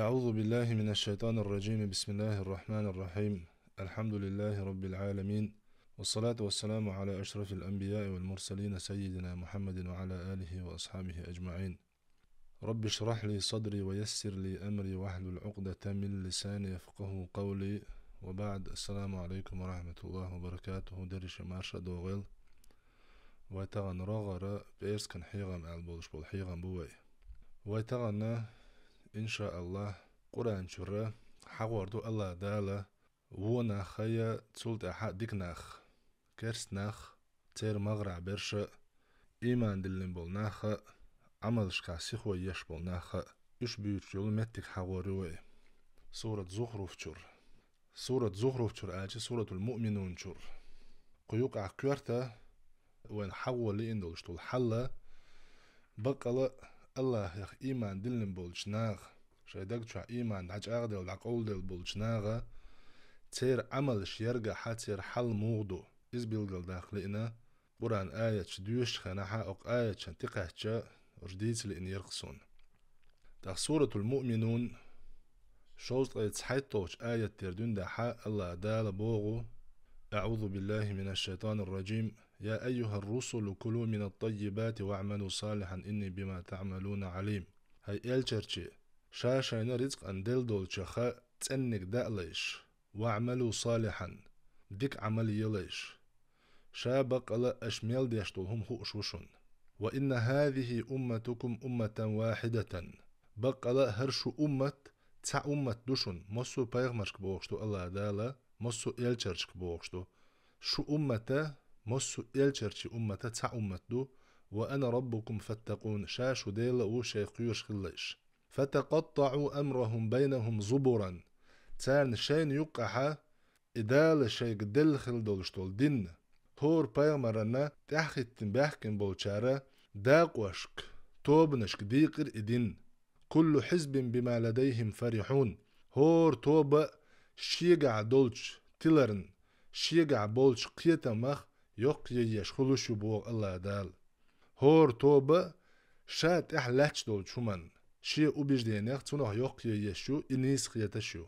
أعوذ بالله من الشيطان الرجيم. بسم الله الرحمن الرحيم. الحمد لله رب العالمين، والصلاة والسلام على أشرف الأنبياء والمرسلين سيدنا محمد وعلى آله وأصحابه أجمعين. رب اشرح لي صدري ويسر لي أمري واحلل عقدة من لساني يفقه قولي. وبعد، السلام عليكم ورحمة الله وبركاته. درش مارشا دوغل ويتغن رغر بإرس كان حيغم ألبولش بول حيغم بوي ويتغن إن شاء الله قرآن شرة حوردو الله دالا ونا خيا تسولت أحد ديكناخ كرسناخ تير مغرع برشا إيمان دلين بولناخ عملش كاسيخ ويش بولناخ إش بيوتشول متك حوروي. سورة زخرف شر سورة زخرف شر آجي سورة المؤمنون شر قيوق عكورتا وين حول لإندولش طول حلا بقلا الله يخ إيمان دلن بولشناغ شايدك شو إيمان دعج أغدل دعقول دل بولشناغ تير عمل شيرجع حتير حل موضو إز بيلقل داخلنا قرآن آية شدوش خناحا أو آية شنتقه جديد لإن يرقصون داخ سورة المؤمنون شوز قيت حيطوش آية تردون دحا الله دال بوغو. أعوذ بالله من الشيطان الرجيم. يا أيها الرسل كلوا من الطيبات واعملوا صالحا إني بما تعملون عليم. هاي إلشرشي شاشين رزق أن دل دول شخا تسنك دأليش واعملوا صالحا ديك عمل يليش شابق ألا أشميل ديشتولهم هؤشوشون. وإن هذه أمتكم أمة واحدة بقلا هرشو أمة تسع أمة دوشون مصو بايغمرشك بوغشتو الله دالا مصو إلشرشك بوغشتو شو أمته مصو إلشرشي أمة تسع أمة دو. وأنا ربكم فاتقون شاشو ديلا وشيخيوش خليش فتقطعوا أمرهم بينهم زبرا تان شين يقحا إدال شي قدل خلدولشتول دين هور بايغمرنا تحخيت بحكن بولشارة داقوشك توبنشك ديقر إدين كل حزب بما لديهم فرحون. هور توبة شيقع دولش تلرن شيقع بولش قيتا مخ يق ييش خلوشو بوغ الله دال. هور توبة شات احلاتش دولش من شي أبيج دينيخ تنوح يق ييشو إنيس قيتشو.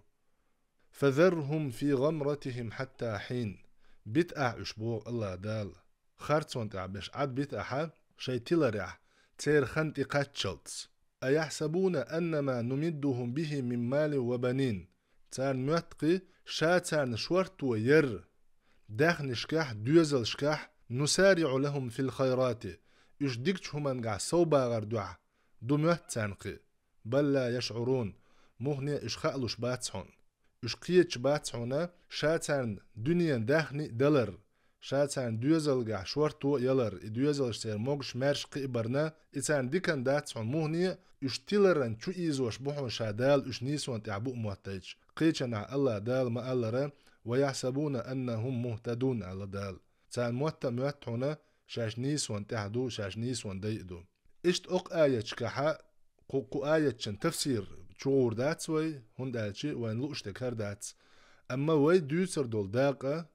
فذرهم في غمرتهم حتى حين بتأع بوغ الله دال خارتون تعبش عد بتأحا شي تلرح تير خنتي قاتشلتس أيحسبون أنما نمدهم به من مال وبنين تان متقي شاتان شورت وير داخن شكاح دوزل شكاح نسارع لهم في الخيرات إش ديكش همان قع صوبا غردوع دموت تانقي بل لا يشعرون مهني إش خألوش باتسحون إش قيتش باتسحونا شاتان دنيا داخني دلر شاتان دوزل قع شورتو يلر دوزل شتير موغش مارش قيبرنا إتان ديكن داتسحون مهني إش تلرن چو إيزوش بوحون شادال إش نيسوان تعبو موتيج قيتشنا الله دال ما ألرن ويحسبون أنهم مهتدون على دال تان موتا موتحونا شاش نيسوان تحدو شاش نيسوان ديدو إشت أق آية كحا قو آية شن تفسير شعور داتس وي هون داتشي وين لوش تكار داتس أما وي دوسر دول داقة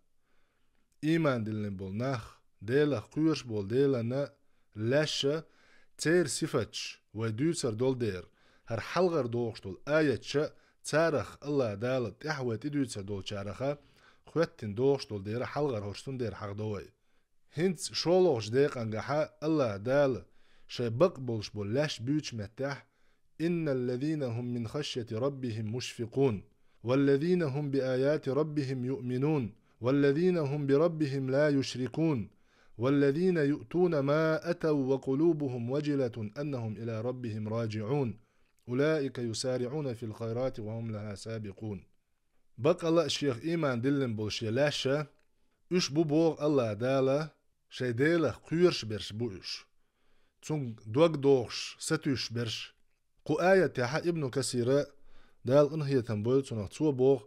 إيمان دلن بول ناخ ديلا قيوش بول ديلا نا لاشا تير صفتش وي دوسر دول دير هر حلغر دوغش دول آية شا تارخ الله دالت إحوة دوسر دول شارخا خواتين دوغش دول دير حلغر هوشتون دير حق دوي هنتس شولوش ديق انقحا الله دال شي بقبلش بول لاش بيوش متاح. إن الذين هم من خشية ربهم مشفقون والذين هم بآيات ربهم يؤمنون والذين هم بربهم لا يشركون والذين يؤتون ما أتوا وقلوبهم وجلة أنهم إلى ربهم راجعون أولئك يسارعون في الخيرات وهم لها سابقون. بق الله الشيخ إيمان دلن بولشي لاشا إش بوغ الله دالا شي ديلا قيرش برش بوش تون دوغ دوغش ستوش برش قو آية تحا ابن كثير دال انهي تنبول تنه تو بوغ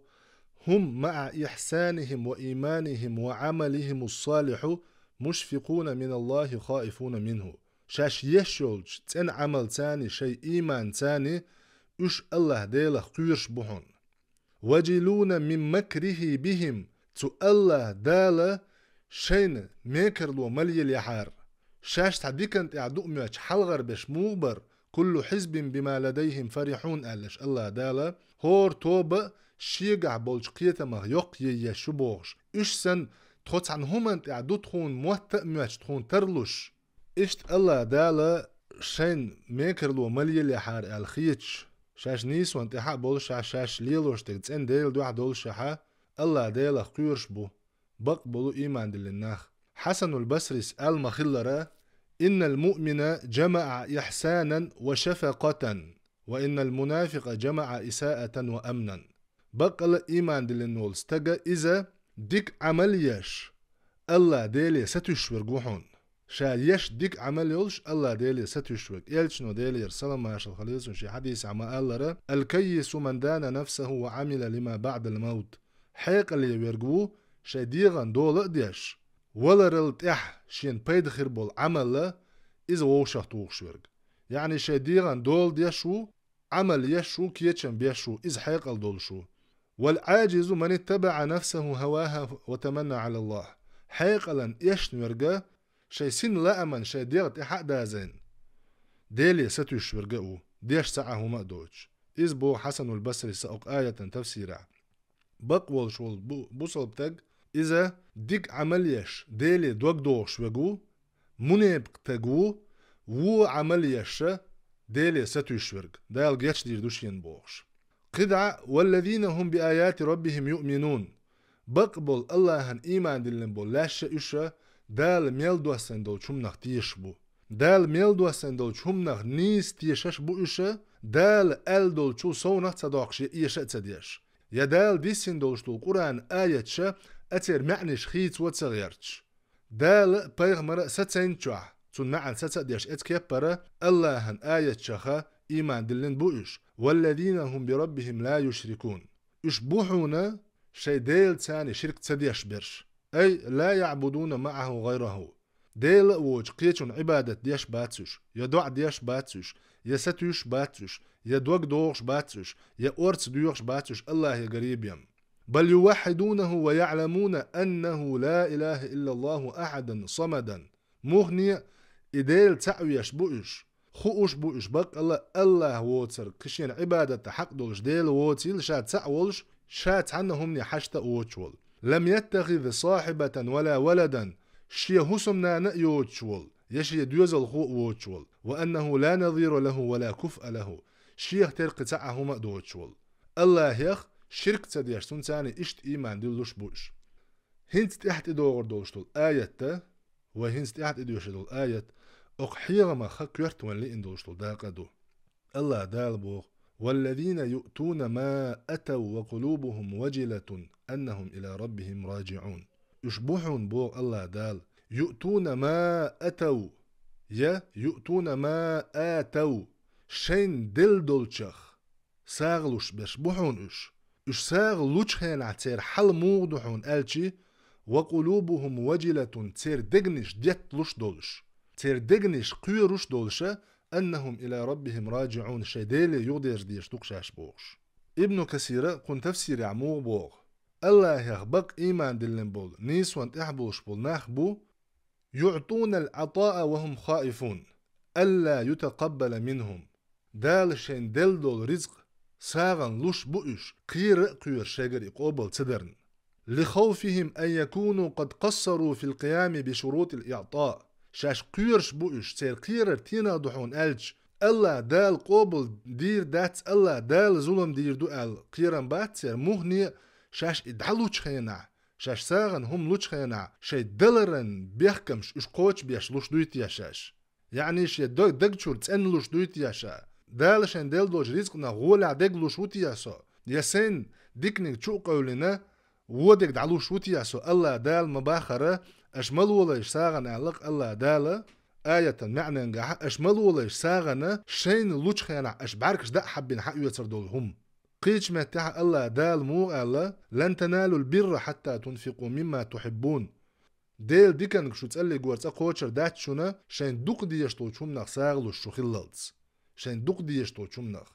هم مع إحسانهم وإيمانهم وعملهم الصالح مشفقون من الله خائفون منه. شاش يشولج تن عمل تاني شي إيمان تاني إش الله ديلا قيرش بوهن وجلون من مكره بهم تو الله دالا شين ميكر لو ملي اليحار شاش تعديكنت اعدو ميوش حلغر بش موبر كل حزب بما لديهم فرحون ألش الله دالا هور توبة شيقع بولش قيتما يقيا شبوغش إش سن تخوص عن همان تعدو تخون موتأ ميش تخون ترلوش إشت الله دالا شين ميكرلو مليلي حار الخيتش شاش نيس وانتحا بولش شاش ليلوش تغتسن ديل دوح دولش حا الله دالا قيرش بو بق بولو إيمان دلناخ حسن البصري سأل مخلرة إن المؤمن جمع إحسانا وشفقة وإن المنافق جمع إساءة وأمنا بقى إيمان دلنول استجا إذا ديك عمليش الله ديلي ستشور جوحون شا يش ديك عمليولش الله ديلي ستشور يلشنو ديلي رسلم ما يشل خليص شي حديث عما قال الكيس من دان نفسه وعمل لما بعد الموت حيق اللي يرجوه شديغا دول ديش ولا رلتح شين بيدخر بول عمل إذا ووشة توغشورج يعني شديغا دول ديشو عمل يشو كيتشن بيشو إذ حيقل دول شو والعاجز من اتبع نفسه هواها وتمنى على الله حيقلا يشنورجا شي سن لا أمن شي ديغت إحق دازين ديلي ستوش ورجاو ديش ساعه ما دوش إذ بو حسن البصري سأق آية تفسيرا بقول شول بوصل بتاج إذا ديك عمليش ديلي دوك دوش وجو منيب تجو و عمليش ديلي ستوش ورج دال جيش دير دوشين بوش قدع والذين هم بآيات ربهم يؤمنون بقبل الله هن إيمان دلن بول لاش إشا دال ميل دوسن دول شمنخ تيشبو دال ميل دوسن دول شمنخ نيس تيشش بو إشا دال أل دول شو صونخ تصدقش إيشا تصديش يا دال ديسن دول شتو القرآن آية شا أتر معنش خيط وتصغيرش دال بيغمر ستسين تشوح تون معن ستسديش اتكبر الله هن آية شخا إيمان دلن بوئش والذين هم بربهم لا يشركون يشبوحون شي ديل تاني شرك تسديش برش أي لا يعبدون معه غيره ديل ووج قيتون عبادة ديش باتسوش يدوع ديش باتسوش يستوش باتسوش يدوك دوغش باتسوش يأورتس دوغش باتسوش الله يقريب يم بل يوحدونه ويعلمون أنه لا إله إلا الله أحدا صمدا مغني إديل تعويش بوئش خوش بوئش بق الله ووتر كشين عبادة حق دولش ديل ووتيل شات تعولش شات عنهم نحشت ووتشول لم يتخذ صاحبة ولا ولدا شي هسمنا نأيوتشول يشي دوزل خو ووتشول وأنه لا نظير له ولا كفء له شيخ ترق تعه مأدوتشول الله يخ شرك تديش تنساني اشت إيمان دلوش بوش هنت تحت دور دولشتول آية وهنت تحت دولشتول آية أقحيغ ما خكرت ولي إن دولشتول داقدو الله دال بوغ والذين يؤتون ما أتوا وقلوبهم وجلة أنهم إلى ربهم راجعون يشبحون بوغ الله دال يؤتون ما أتوا يؤتون ما آتوا شين دل دولشخ ساغلوش بشبحون إش ساغلوش هين عتير حل موضحون ألشي وقلوبهم وجلة تير دقنش ديتلوش دولش تير دقنش قيروش دولشة أنهم إلى ربهم راجعون شديلي يغدير ديش تقشاش بوغش ابن كثير قن تفسير عموغ بوغ الله يخبق إيمان دلن بول نيس وانت احبوش بول ناخبو يعطون العطاء وهم خائفون ألا يتقبل منهم دال شين دل دول رزق ساغن لوش بؤش قير شاقر إقوبل تدرن لخوفهم أن يكونوا قد قصروا في القيام بشروط الإعطاء شاش قيرش بؤش تير قير تينا دحون ألج الله دال قوبل دير دات الله دال ظلم دير دو أل قيران بات تير مغني شاش إدعلوش خينا شاش ساغن هم لوش خينا شاي دلرن بيحكمش إش قوش بيش لوش دويت ياشاش يعني شي دقشور تسأن لوش دويت ياشا دال شان دال دوش رزقنا غولع دقلوش وتياسو ياسين ديكنك شو قولنا ودك دعلوش وتياسو الله دال مباخرة أشمل ولا يشساغن أعلق الله دال آية معنى نجاح أشمل ولا يشساغن شين لوش خينا أشباركش دا حبين حق يوتر دولهم قيش متاح الله دال مو الله لن تنالوا البر حتى تنفقوا مما تحبون ديل ديكن شو تسألي جوارت أقوتشر دات شونا شين دوق ديشتو شمنخ ساغلو شو خلالتس شين دوق ديشتو شمنخ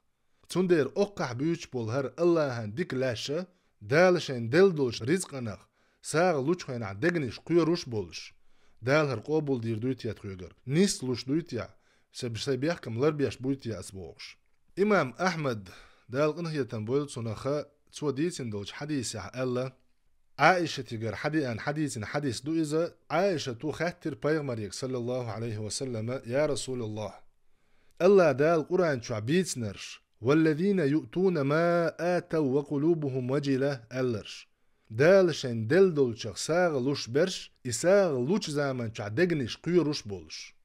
تندير أقح بيوش بولهر الله هن ديك لاشا دال شين ديل دولش رزقنخ ساغلوش خين عدقنش قيروش بولش دال هر قوبول دير دويتيا تخيغر نيس لوش دويتيا سيبيحكم لربيش بويتي أسبوغش إمام أحمد دال قنهية تنبويل صنخة تسوى ديتين دولش حديث ألا عائشة تجر حديث دو إذا عائشة تو خاتر بيغمريك صلى الله عليه وسلم يا رسول الله الله دال قرآن شعبيت نرش والذين يؤتون ما آتوا وقلوبهم وجلة ألرش دال شين دل دولشخ ساغ لوش برش إساغ لوش زامن شعدقنش قيروش بولش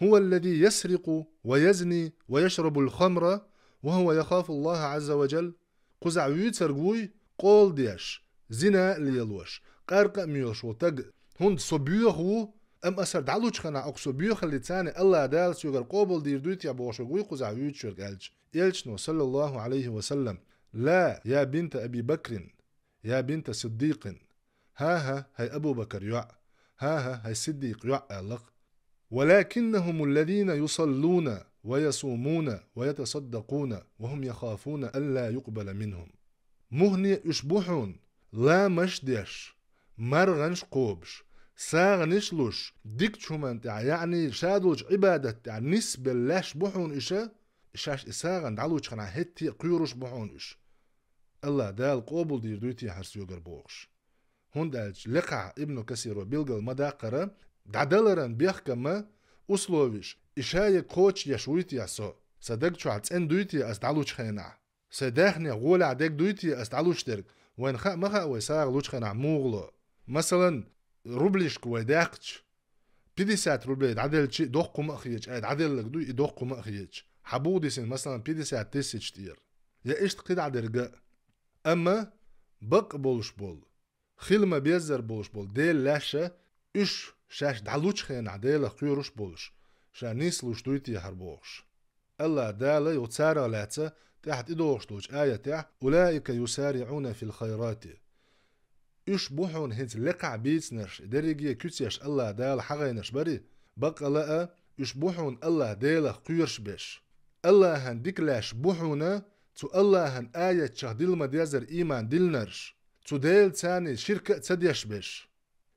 هو الذي يسرق ويزني ويشرب الخمر وهو يخاف الله عز وجل قزع ويتسرقوي قول ديش زنا ليلوش قارق ميوش وتق هند صبيوخو أم أسر دعلوش خنا أق صبيوخ اللي تاني الله دال سيغر قوبل دير دويت يا بوشوي قزع ويتشرق إلشنو صلى الله عليه وسلم لا يا بنت أبي بكر يا بنت صديق ها هي أبو بكر يع ها هي صديق يع ألق ولكنهم الذين يصلون ويصومون ويتصدقون وهم يخافون ألا يقبل منهم مهني يشبحون لا مشدش مرغنش قوبش ساغنش لوش ديك شومان يعني شادوش عبادة نسبة لا شبحون إشاش إساغن دعلوش خنا هتي قيروش بحون الله دال قوبل دير دويتي حرسيوغر بوغش هون دالج لقع ابن كثير وبيلغل مداقرة دعدلرن بيحكم أسلوبيش إشاية كوتش يشويتي يسو صدق شو عتسن دويتي أستعلوش خينا صدقني غول عدك دويتي أستعلوش ترك وين خا مخا ويساغ لوش خينا موغلو مثلا روبليش كوي داقتش 50 روبل عدل شي دوقكم أخيج عدل لك دوي دوقكم أخيج حبوديسن مثلا 50 تسج تير يا إشت قيد عدرقاء أما بق بولش بول خيلما بيزر بولش بول ديل لاشا إش شاش دعلوش خينا ديل خيروش بولش شا نيسلوش دويتي هربوش الله دالا يتسارع لاتسا تحت إدوش دوش آية تح أولئك يسارعون في الخيرات إش بوحون هنت لقع بيتنش درجي كتيش الله دالا حغينش بري بق لأ إش بوحون الله دالا خيرش بش الله هن ديكلاش بوحونا تو الله هن آية شهدل مديازر إيمان دلنرش تو ديل تاني شركة تديش بش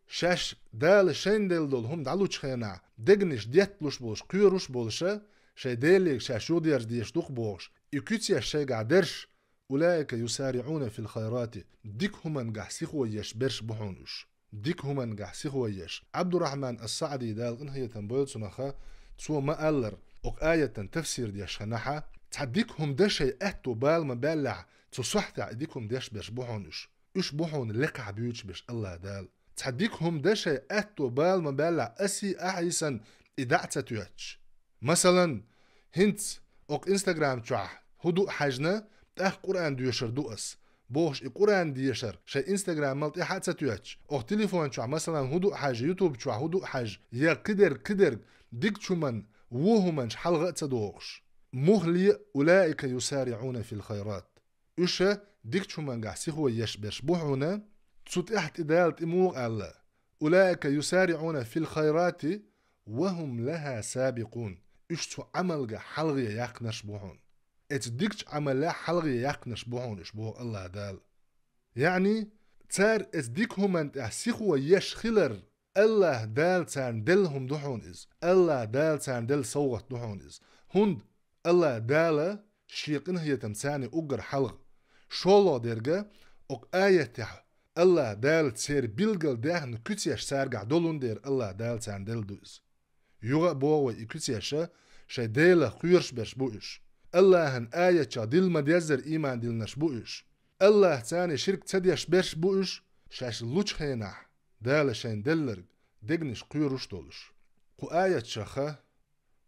شاش دال شين ديل دول هم دعلوش خينا دقنش ديتلوش بولش قيروش بولشا شي ديليك شاشو ديرش ديش دوخ بوغش يكوتيا شي قعدرش أولئك يسارعون في الخيرات ديك هما نقحسيخ ويش برش بحونوش ديك هما نقحسيخ ويش عبد الرحمن السعدي دال إنهي تنبويل سنخا تسوى ما ألر أوك آية تفسير ديش خناحا تعديكهم دا شي أهتو بال مبالع تصحتع ديكهم ديش برش بحونوش إش بحون لقع بيوش بش الله دال تحديكهم دا شي أهتو بال مبالع أسي أحيسن إدعتا تيوتش مثلا هنت اوك انستغرام تشوح هدوء حاجنا تاخ قرآن ديشر دوس بوش قرآن ديشر شي انستغرام مالت حادثة تيوتش اوك تليفون تشوح مثلا هدوء حاجة يوتيوب تشوح هدوء حاجة يا قدر ديك تشومن وهمنش حلقة تدوغش مهلي أولئك يسارعون في الخيرات إيشا ديك تشومن قحسيخ ويشبش بوحونا تسوت احت إدالت إموغ الله أولئك يسارعون في الخيرات وهم لها سابقون إشتو عمل حلغي يقنش بوحون اتديكش عمل لا حلغي يقنش بوحون إشبوه الله دال يعني تار اتديكهم انت احسيخوا يش خلر الله دال تان دلهم دحون إز الله دال تان دل صوغت دحون إز هند الله دال شيقن هي تمساني أقر حلغ شولو ديرغا اوك آية تح الله دال تسير بيلغل داهن كتيش سارقع دولون دير الله دال تان دل دوز يوغا بوغا يكتيشا شي ديلا خيرش برش بوئش الله هن آية شا ديل مديزر إيمان ديل نش بوئش الله تاني شرك تديش برش بوئش شاش لوش خيناح دالا شين دلرق دقنش قيروش دولش قو آية شاخا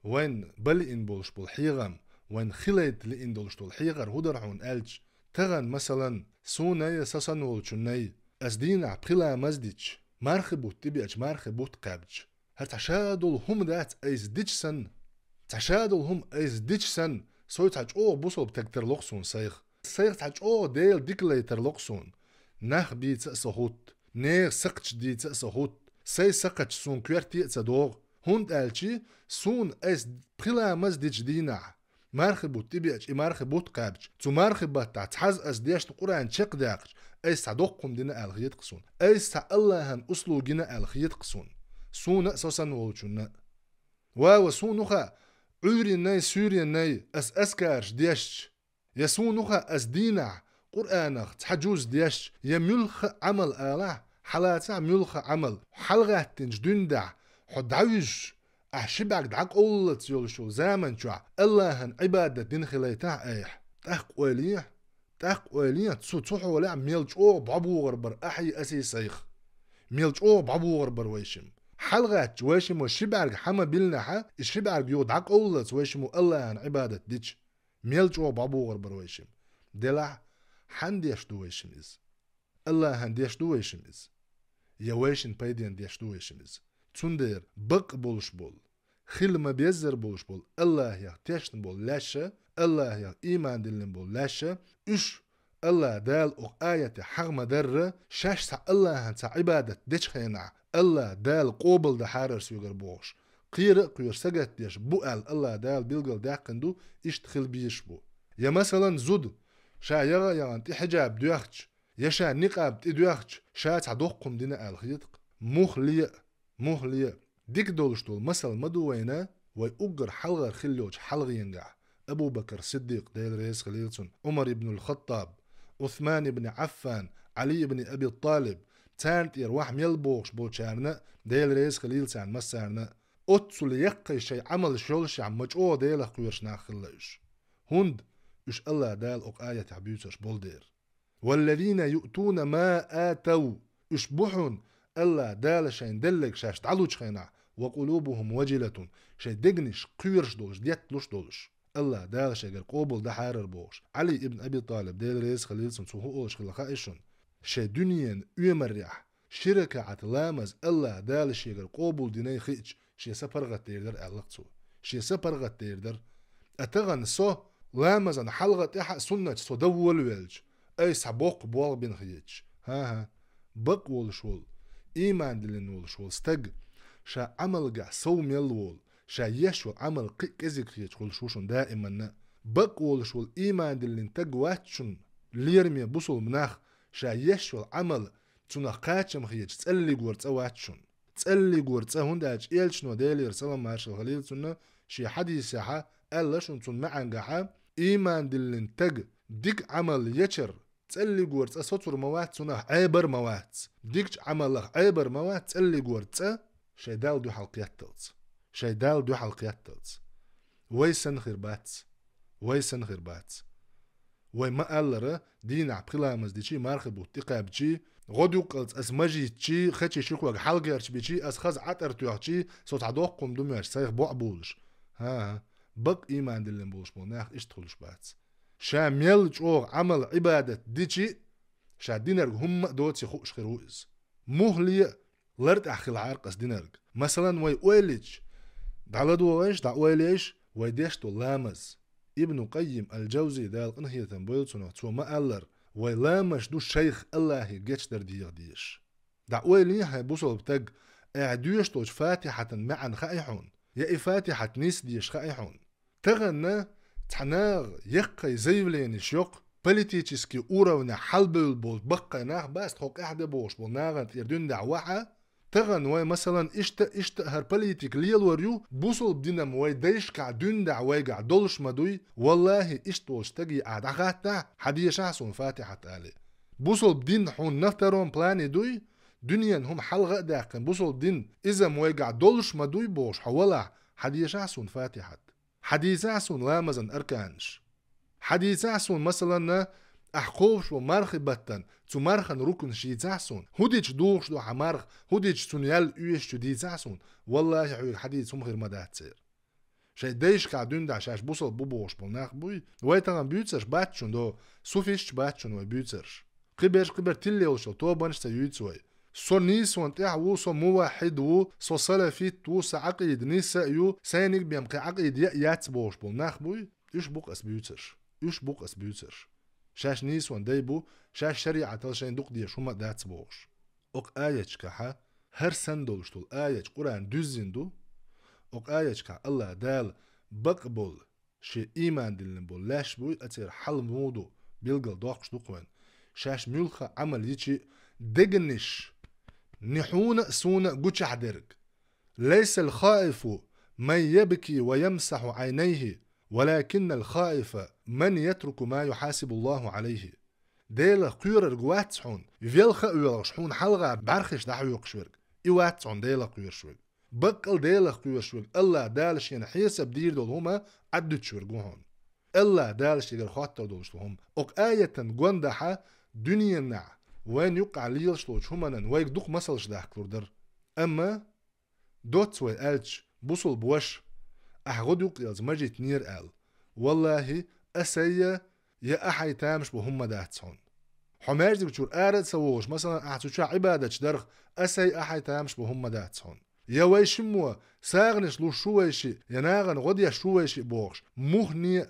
وين بلئن بولش بالحيغم وين خليت لئن دولش دول حيغر هدرعون ألج تغن مثلا سوني ساسن ولچني أزدينا بخلا مزديش مارخبوت تبيج مارخبوت قابج هتعشادل هم دات ايز ديتشسن تعشادل هم ايز ديتشسن سوي تعجو بوصل بتكتر لقصون سيخ تعجو ديل ديكلي ترلقصون ناخ بي تأسهوت نير سقش دي تأسهوت سي سقش سون كويرتي تدوغ هند الچي سون ايز بخلا مزديش دينا مارخبوت تبيج مارخبوت قابج تو مارخبات تعتحز از ديش تقران شق داقج ايز تعدوقكم دينا الخيط قصون ايز تع الله هن اسلو جينا الخيط قصون سونا سوسن ولچنا واو سونخا عوري ناي سوريا ناي أسكارش ديش يسونوخا دينع قرآنخ تحجوز ديش يملخ عمل آلع حالاتع ملخ عمل حلغات تنج دندع حد عوج أحشبك دعك أولت يولشو زامن شوع اللهن عبادة دين خليتع ايح تاق وليه تسوحو ولا ميلج او بعبو غربر احي اسيسيخ ميلج او بعبو غربر ويشم حلغات ويشم وشبعك حما بلنحا الشبعك يودعك أولت ويشمو اللهن عبادة ديش ميلج او بعبو غربر ويشم دلع حنديش دو ويشم إز اللهن ديش دو ويشم إز يويشن بايدين ديش دو ويشم إز تندير بق بولش بول خيل ما بيزر بولش بول الله يا تيشن بول لاشا الله يا إيمان دلن بول لاشا إش الله دال أو آية حغم در شاش سع الله هنسع عبادة ديش خينع الله دال قوبل دحارر سيوغر بوش قير سجت ديش بوال الله دال بيلقل داقندو إش تخل بيش بو يا مثلا زود شا يغا يغان تي حجاب ديوختش يشا نقاب تي ديوختش شا تعدوقكم دينا الخيطق مخلية ديك دولش دول مثل مدوينة ويأجر حلغر خليوش حلغ ينقع أبو بكر صديق ديل رئيس خليلسون عمر بن الخطاب عثمان بن عفان علي بن أبي طالب تانت يروح ميلبوش بوشارنا ديل رئيس خليلسان مسارنا أتسل يقي شي عمل شولش عم مجعو ديل قويرش ناخلش هند إش الله دال أق آية عبيوتش بولدير والذين يؤتون ما آتوا إشبحون الله دال شين دلك شاش تعلوش خينا وقلوبهم وجلة شي دقنش قيرش دولش ديتلوش دولش الله دال شي قوبل دحارر بوش علي ابن أبي طالب ديل رئيس خليلسون سوهو أولش خلقائشون شي دنيا يمرح شركة عتلامز الله دال شي قوبل ديني خيج شي سفرغت تيردر ألقتو شي سفرغت تيردر أتغن سو لامزن حلغة إحا سنة سو دول ويلج أي سبوق بوال بين خيج ها بق والشول إيمان دلن والشول استق شا عمل قع صوم يلول شا يشول عمل كزيك خيج والشوشن دائما بق والشول إيمان دلن تق واتشن ليرمي بوصل مناخ شا يشول عمل تنا قاتشم خيج تسألي قورت واتشن تسألي قورت هنداج إيلشنو ديلي رسالة مارشال خليل سنة شي حديث ساحة ألشن تن معن قحا إيمان دلن تق ديك عمل يشر تسألي قورت سطر موات سنة عيبر موات ديك عمل عيبر موات تسألي قورت شي دال دو حلقيات تلت ويسن خير بات وما ألره دين عبقلامز ديشي مارخبو تقابجي غدو قلت اسمجي تشي خدشي شكوك حلقيرش بيشي اسخز عطر توحشي صوت عدوقكم دمياش سايخ بوعبولش ها بق إيمان دلن بولش بوناخ اشتخلش بات شا ميلج اوغ عمل عبادة ديشي شا دينرق هم دوتي خوش خيروز مهلية لرد اخل عارق اس دينرق مثلا وي اويلج دعلدو ويش دع اويليش ويديشتو لامز ابن قيم الجوزي دال انهية بويلسونو تو ما ألر ويلامش دو الشيخ الله جيتش در ديش دع اويلي هاي بوصل بتق اعدوش توش فاتحة معا خائحون يا فاتحة نيس ديش خائحون تغنى تحناغ يقي زيولين شيوق بوليتيتشسكي اورونا حلبل بول بقى ناغ بس تخوق احدى بوش بول ناغن يردون دعوحة تغن وي مثلا اشت هر بوليتيك ليل وريو بوصل بدينا موي ديش كع دون دعوي قع دولش مدوي والله اشتوش تجي قعد عغاتا حدي شاسون فاتحة آلي بوصل بدين حون نفترون بلاني دوي دنيا هم حلقة داقن بوصل بدين إذا موي قع دولش مدوي بوش حولا حدي شاسون فاتحة حدي شاسون لامزن أركانش حدي شاسون مثلا أحقوش ومارخ بطن تو مارخن ركن شي تحسون هوديش دوخش دو حمارخ هوديش تنيال ايش دي تحسون والله حوي حديث هم غير مدات تصير شي ديش قاعدون دا شاش بوصل بوبوش بوناخ بوي ويتان بيوتسرش باتشون دو سوفيش باتشون وي بيوتسرش قبر تلي وشو تو بانش تيوتسوي سو نيس وانتع و سو موحد و سو سلفيت و سعقيد نيس يو سينيك بيمقي عقيد يات بوش بوناخ بوي ايش بوق اس بيوتسرش شاش نيس وان ديبو شاش شريعة تلشين دوق ديش هما داتس بوش اوك آيش كحا هر سندولش تول آيش قرآن دوزين دو اوك آيش كحا الله دال بقبول شي إيمان دلن بول لاش بوي اتير حل مودو بيلقل دوقش دوقوين شاش ملخا عمل يشي دقنش نحونا سونا قوش عدرق ليس الخائف من يبكي ويمسح عينيه ولكن الخائف من يترك ما يحاسب الله عليه. ديل قير رجواتسحون فيلخ ويلغشحون حلقة برخش دحويق شوير إيواتسحون ديل قير شوير بقل ديل قير شوير الله دالش ين حسب دير دول هما عدد شوير جوهون الله دالش يجر خاطر دولش هم أق آية جوندحة دنيا نع وين يقع ليلش لوش هما ويك دوق مسلش داخل در أما دوت وي ألش بوصل بوش أحغد يقيلز مجيت نير آل والله أسيا يا أحي تامش بهم داهتسون حماج دي بتشور آرد سووش مثلا أحتوشا عبادة درخ أسي أحي تامش بهم داهتسون يا ويشموا ساغنش لو شويشي يناغن غديا شويشي بوغش مهني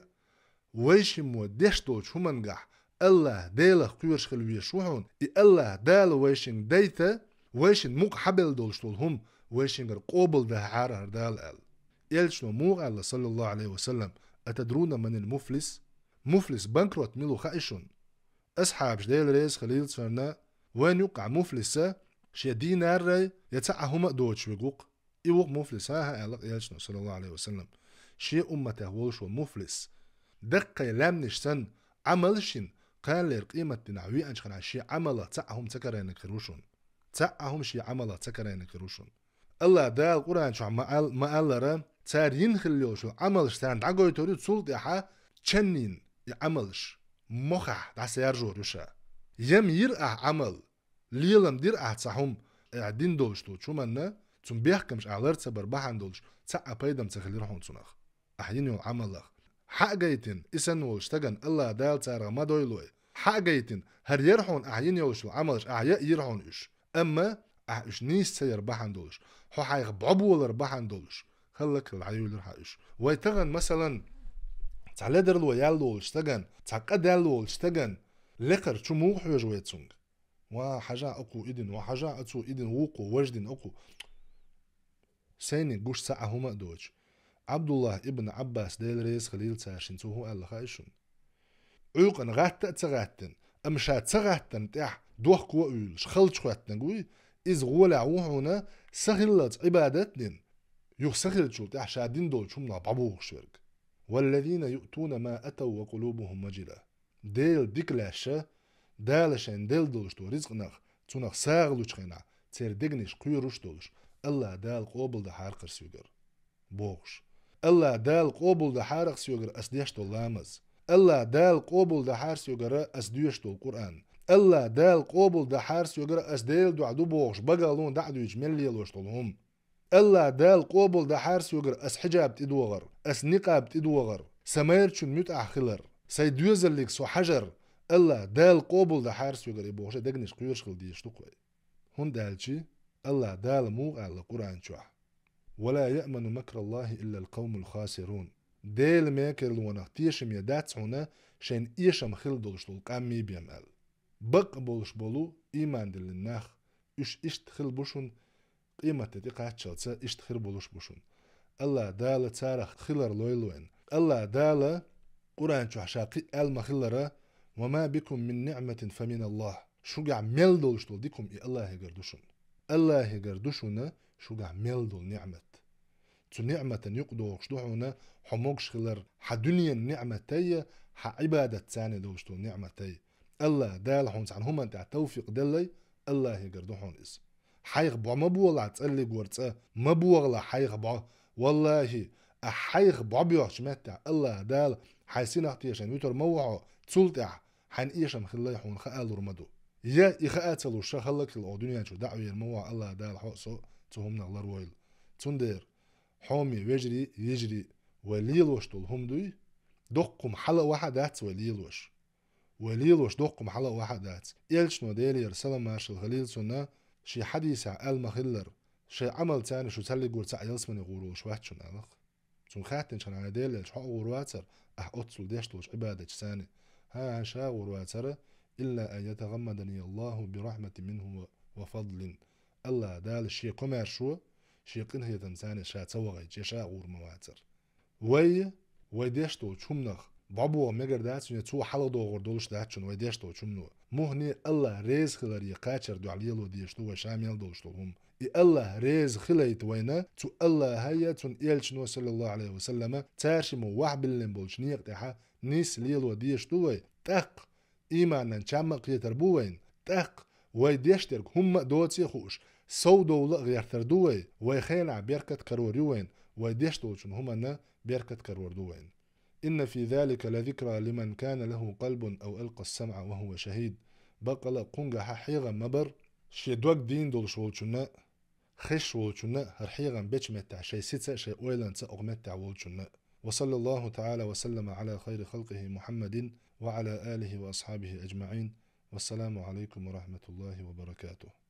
ويشموا ديشتوش همنجح الله ديلخ قيرش خلوية شوحون الله دال ويشن ديتا ويشن موق حبل دولشتول هم ويشن قوبل ده عاره دال ال يلشنو موق الله صلى الله عليه وسلم أتدرون من المفلس؟ مفلس بنكروت ميلو خايشون أصحاب جديل ريس خليل صرنا وين يقع مفلسة شي دينار ري يتعهما دوتش ويقوق يوق مفلس ها ألق يلشنو صلى الله عليه وسلم شي أمته ولشو مفلس دقي لامنش سن عملشين قال لي قيمة نعوي أنش خنا شي عمله تعهم تكرين كروشون تعهم شي عمله تكرين كروشون الله دا القرآن شو ما قال را تارين خليو شو عملش تان دعوي توري تصول يحا تشنين يعملش مخح دعس يرجو رشا يم يرأح عمل ليلم دير تصحهم قاعدين دولشتو شو منا تم بيحكمش على رتبر بحن دولش تسع بيدم تخلي روحهم تنخ أحيين يو عمل حقيتن إسن واشتغن الله دال تارا ما دويلوي حقيتن هر يرحون أحيين يوشو عملش أحياء يرحون إش أما أحيش نيس سير بحن دولش هو حيغ بعبول ربحن دولش خلك العيول رح إش ويتغن مثلا تعلدر لو يالو اشتغن تعقد يالو اشتغن لقر شمو حوج ويتسونغ وحاجة أكو إدن وحاجة أتو إدن وقو وجدن أكو سيني قوش ساعة هما دوش عبد الله ابن عباس ديل ريس خليل تاشن سوهو الله خايشون عيقن غات تغاتن أمشات تغاتن تاح دوخ كو أولش خلش خواتن قوي إز غولا وحونا سخلت عبادتن يخ سخلت شو تاح شادين دول شمنا بابوغ شرق والذين يؤتون ما أتوا وقلوبهم مجلة ديل ديكلاشا دالشان ديل دولش دو رزق نخ تونخ ساغلوش خينا تير ديگنش قيروش دولش الله دال قوبل ده حارقر سيوغر بوغش الله دال قوبل ده حارق سيوغر أسديش دول لامز الله دال قوبل ده حار سيوغر أسديش دول قرآن الله دال قوبل ده حار سيوغر أسديل دو عدو بوغش بقالون دعدو يجمل ليلوش دولهم الله دال قوبل ده حار سيوغر أس حجاب تدوغر أس نقاب تدوغر سميرشن متع خلر سيدوزلك سو حجر الله دال قوبل ده حار سيوغر يبوغش دقنش قيرش خل ديش تقوي هون دالشي الله دال موغ على القرآن شوح ولا يأمن مكر الله إلا القوم الخاسرون ديل ميكر لونه تيشم يداتس هنا شين إيشم خل دولش دول قامي بيمال بق بولش بولو إيمان دل الناخ إش إشتخل بوشون قيمة تقاعد شلسة إشتخل بولوش بوشون الله دال تارخ خلر لويلوين الله دال قرآن شوح شاقي المخلرة وما بكم من نعمة فمن الله شوقع ميل دولش دول ديكم إي الله يقردوشون الله يقردوشونا شوقع ميل دول نعمة تو نعمة يقدو شدوحونا حموكش خلر حدنيا النعمة تي حعبادة تاني دوشتو نعمة تي الله دال حونس عن هما انت توفيق دلي الله يقردوحون إس حيغ بع مبوغلا تقلي قورتا مبوغلا حيغ بع والله أحيغ بع بيوح شمتع الله دال حيسين اختيشان يوتر موعو تسولتع حين إيشم خلي حون خقال رمدو يا إخاءتلو شخلك الدنيا شو دعوي الموع الله دال حوصو تهمنا الله رويل تندير حومي ويجري يجري وليلوش طول هم دوي دقم حلقة واحدات وليلوش دقم حلقة واحدات إلش نوديلي يرسل ماشي الغليل سنة شي حديث عقل مخلر شي عمل تاني شو تلي قول تاع يلسمني غوروش واحد شون ألق تون خاتن شان على ديل شحق غورواتر أتسل ديشتوش عبادة تساني ها شا غورواتر إلا أن يتغمدني الله برحمة منه وفضل الله دال الشي قمر شو شيقين هي تنساني شا تسوغي جيشا غور مواتر وي ديشتو تشمنخ بابو مگر دات سنه تو حلو دو غور دولش دات شن وي ديشتو تشمنو مهني الله ريز خلر يقاچر دو عليلو ديشتو و شامل دولشتو هم الله ريز خليت وينا تو الله هيا تون إلشنو صلى الله عليه وسلم تاشمو وحب اللي بولش نيقتها نيس ليل وديش دوي تق إيمانا نشامق يتربوين تق ويديشترك هم دوتي خوش سو دولة غير تردوي ويخينا بيركة كروريوين ويديشتولشن هم بيركة كرور إن في ذلك لذكرى لمن كان له قلب أو ألقى السمع وهو شهيد بقى قنجة حيغا مبر شيدوك دين دول شولشنا خش ولشنا هرحيغا بيتش متع شي ستة شي أويلان تأغمتع ولشنا وصلى الله تعالى وسلم على خير خلقه محمد وعلى آله وأصحابه أجمعين والسلام عليكم ورحمة الله وبركاته.